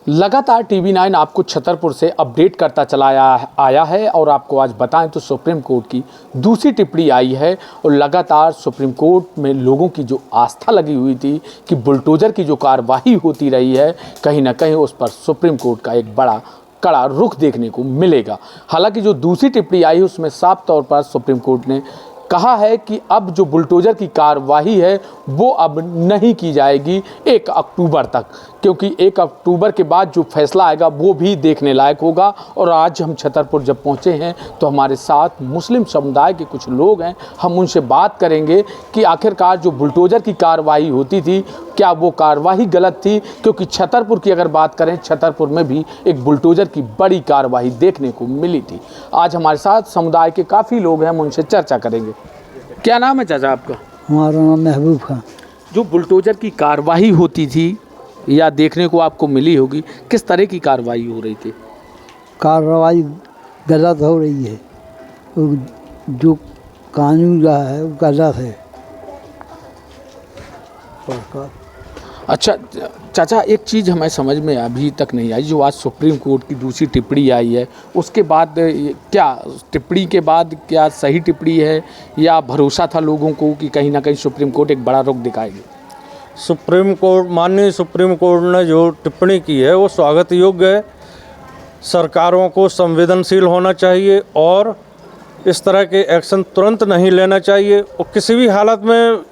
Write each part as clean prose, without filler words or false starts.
लगातार TV9 आपको छतरपुर से अपडेट करता चला आया है और आपको आज बताएं तो सुप्रीम कोर्ट की दूसरी टिप्पणी आई है और लगातार सुप्रीम कोर्ट में लोगों की जो आस्था लगी हुई थी कि बुलडोज़र की जो कार्रवाई होती रही है, कहीं ना कहीं उस पर सुप्रीम कोर्ट का एक बड़ा कड़ा रुख देखने को मिलेगा। हालांकि जो दूसरी टिप्पणी आई उसमें साफ तौर पर सुप्रीम कोर्ट ने कहा है कि अब जो बुलडोज़र की कार्रवाई है वो अब नहीं की जाएगी 1 अक्टूबर तक, क्योंकि 1 अक्टूबर के बाद जो फैसला आएगा वो भी देखने लायक होगा। और आज हम छतरपुर जब पहुंचे हैं तो हमारे साथ मुस्लिम समुदाय के कुछ लोग हैं, हम उनसे बात करेंगे कि आखिरकार जो बुलडोज़र की कार्रवाई होती थी क्या वो कार्रवाई गलत थी, क्योंकि छतरपुर की अगर बात करें, छतरपुर में भी एक बुलडोज़र की बड़ी कार्रवाई देखने को मिली थी। आज हमारे साथ समुदाय के काफ़ी लोग हैं, हम उनसे चर्चा करेंगे। क्या नाम है चाचा आपका? हमारा नाम महबूब है। जो बुलडोज़र की कार्रवाई होती थी या देखने को आपको मिली होगी, किस तरह की कार्रवाई हो रही थी? कार्रवाई गलत हो रही है, जो कानून जो है वो गलत है। अच्छा चाचा, एक चीज़ हमें समझ में अभी तक नहीं आई, जो आज सुप्रीम कोर्ट की दूसरी टिप्पणी आई है उसके बाद क्या टिप्पणी के बाद क्या सही टिप्पणी है या भरोसा था लोगों को कि कहीं ना कहीं सुप्रीम कोर्ट एक बड़ा रुख दिखाएगी? सुप्रीम कोर्ट, माननीय सुप्रीम कोर्ट ने जो टिप्पणी की है वो स्वागत योग्य है। सरकारों को संवेदनशील होना चाहिए और इस तरह के एक्शन तुरंत नहीं लेना चाहिए और किसी भी हालत में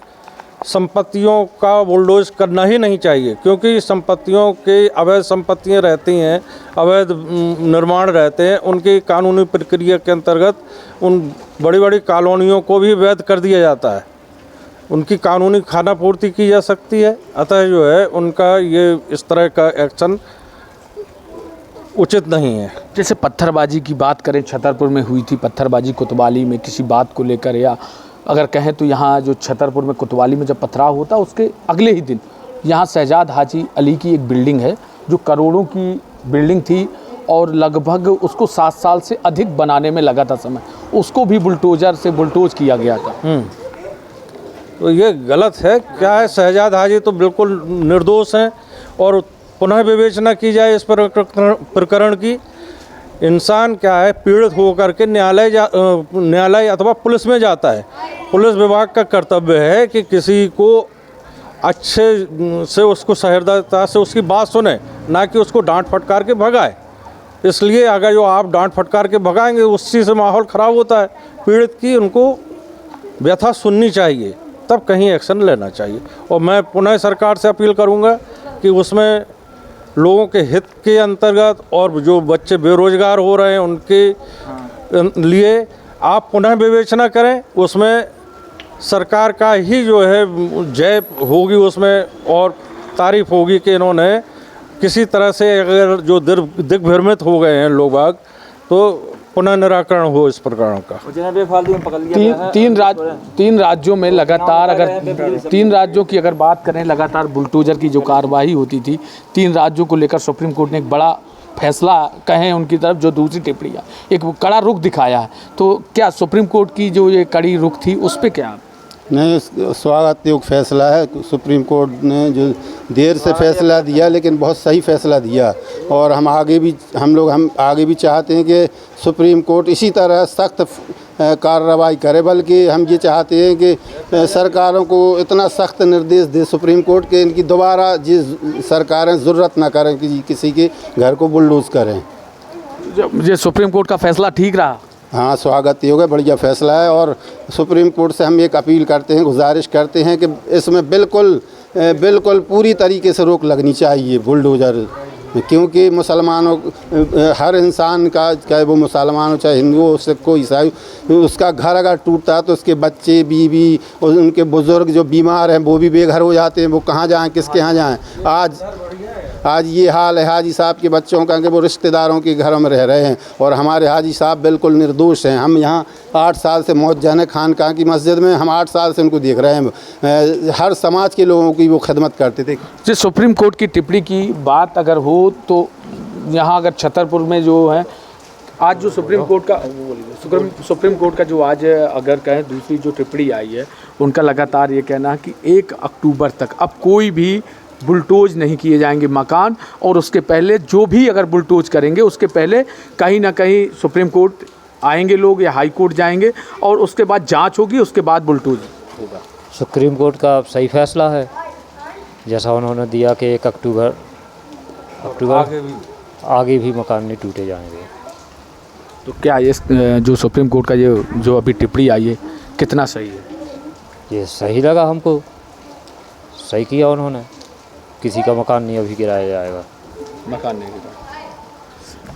संपत्तियों का बुलडोज करना ही नहीं चाहिए, क्योंकि संपत्तियों के अवैध संपत्तियां रहती हैं, अवैध निर्माण रहते हैं, उनकी कानूनी प्रक्रिया के अंतर्गत उन बड़ी बड़ी कॉलोनियों को भी वैध कर दिया जाता है, उनकी कानूनी खानापूर्ति की जा सकती है। अतः जो है उनका ये इस तरह का एक्शन उचित नहीं है। जैसे पत्थरबाजी की बात करें, छतरपुर में हुई थी पत्थरबाजी कोतवाली में किसी बात को लेकर, या अगर कहें तो यहाँ जो छतरपुर में कोतवाली में जब पथराव होता उसके अगले ही दिन यहाँ शहजाद हाजी अली की एक बिल्डिंग है जो करोड़ों की बिल्डिंग थी और लगभग उसको 7 साल से अधिक बनाने में लगा था समय, उसको भी बुलडोज़र से बुलडोज किया गया था। तो ये गलत है। क्या है, शहजाद हाजी तो बिल्कुल निर्दोष हैं और पुनः विवेचना की जाए इस प्रकरण की। इंसान क्या है, पीड़ित होकर के न्यायालय अथवा पुलिस में जाता है। पुलिस विभाग का कर्तव्य है कि किसी को अच्छे से उसको सहृदयता से उसकी बात सुने, ना कि उसको डांट फटकार के भगाए। इसलिए अगर जो आप डांट फटकार के भगाएंगे उसी से माहौल ख़राब होता है। पीड़ित की उनको व्यथा सुननी चाहिए, तब कहीं एक्शन लेना चाहिए। और मैं पुनः सरकार से अपील करूँगा कि उसमें लोगों के हित के अंतर्गत और जो बच्चे बेरोजगार हो रहे हैं उनके लिए आप पुनः विवेचना करें। उसमें सरकार का ही जो है जय होगी उसमें, और तारीफ होगी कि इन्होंने किसी तरह से, अगर जो दिग्भ्रमित हो गए हैं लोग बाग, तो पुनः निराकरण हो इस प्रकरण का। तीन राज्यों में लगातार, अगर 3 राज्यों की अगर बात करें, लगातार बुलडोज़र की जो कार्रवाई होती थी, 3 राज्यों को लेकर सुप्रीम कोर्ट ने एक बड़ा फैसला कहें उनकी तरफ जो दूसरी टिप्पणी एक कड़ा रुख दिखाया है। तो क्या सुप्रीम कोर्ट की जो ये कड़ी रुख थी उस पर क्या? नहीं, स्वागत योग्य फैसला है। सुप्रीम कोर्ट ने जो देर से फैसला दिया लेकिन बहुत सही फैसला दिया, और हम आगे भी चाहते हैं कि सुप्रीम कोर्ट इसी तरह सख्त कार्रवाई करे। बल्कि हम ये चाहते हैं कि सरकारों को इतना सख्त निर्देश दे सुप्रीम कोर्ट के इनकी दोबारा जिस सरकारें ज़रूरत ना करें कि किसी के घर को बुलडोज करें। ये सुप्रीम कोर्ट का फैसला ठीक रहा? हाँ, स्वागत योग्य बढ़िया फैसला है। और सुप्रीम कोर्ट से हम एक अपील करते हैं, गुजारिश करते हैं कि इसमें बिल्कुल पूरी तरीके से रोक लगनी चाहिए बुलडोज़र, क्योंकि मुसलमानों, हर इंसान का, चाहे वो मुसलमान हो चाहे हिंदू हो, सिख हो, ईसाई, उसका घर अगर टूटता है तो उसके बच्चे, बीवी और उनके बुज़ुर्ग जो बीमार हैं वो भी बेघर हो जाते हैं। वो कहाँ जाएँ, किसके यहाँ जाएँ? आज ये हाल है हाजी साहब के बच्चों का कि वो रिश्तेदारों के घरों में रह रहे हैं, और हमारे हाजी साहब बिल्कुल निर्दोष हैं। हम यहाँ 8 साल से मौजजान खानकाह की मस्जिद में हम 8 साल से उनको देख रहे हैं। हर समाज के लोगों की वो खिदमत करते थे। जो सुप्रीम कोर्ट की टिप्पणी की बात अगर हो तो यहाँ अगर छतरपुर में जो है आज जो सुप्रीम कोर्ट का जो आज अगर कहें दूसरी जो टिप्पणी आई है, उनका लगातार ये कहना है कि 1 अक्टूबर तक अब कोई भी बुलडोज नहीं किए जाएंगे मकान, और उसके पहले जो भी अगर बुलडोज करेंगे उसके पहले कहीं ना कहीं सुप्रीम कोर्ट आएंगे लोग या हाई कोर्ट जाएंगे, और उसके बाद जांच होगी, उसके बाद बुलडोज होगा। सुप्रीम कोर्ट का सही फैसला है, जैसा उन्होंने दिया कि 1 अक्टूबर आगे भी मकान नहीं टूटे जाएंगे। तो क्या ये जो सुप्रीम कोर्ट का ये जो अभी टिप्पणी आई है कितना सही है? ये सही लगा हमको, सही किया उन्होंने, किसी का मकान नहीं अभी गिराया जाएगा। मकान नहीं गिरा।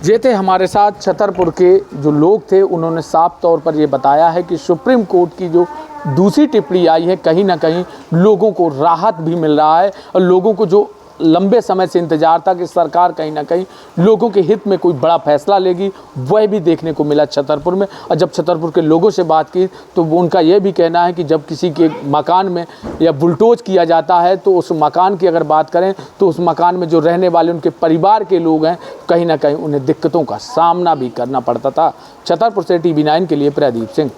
ये थे हमारे साथ छतरपुर के जो लोग थे, उन्होंने साफ तौर पर ये बताया है कि सुप्रीम कोर्ट की जो दूसरी टिप्पणी आई है कहीं ना कहीं लोगों को राहत भी मिल रहा है, और लोगों को जो लंबे समय से इंतजार था कि सरकार कहीं ना कहीं लोगों के हित में कोई बड़ा फैसला लेगी, वह भी देखने को मिला छतरपुर में। और जब छतरपुर के लोगों से बात की तो उनका यह भी कहना है कि जब किसी के मकान में या बुलडोज किया जाता है तो उस मकान की अगर बात करें तो उस मकान में जो रहने वाले उनके परिवार के लोग हैं कहीं ना कहीं उन्हें दिक्कतों का सामना भी करना पड़ता था। छतरपुर से TV9 के लिए प्रदीप सिंह।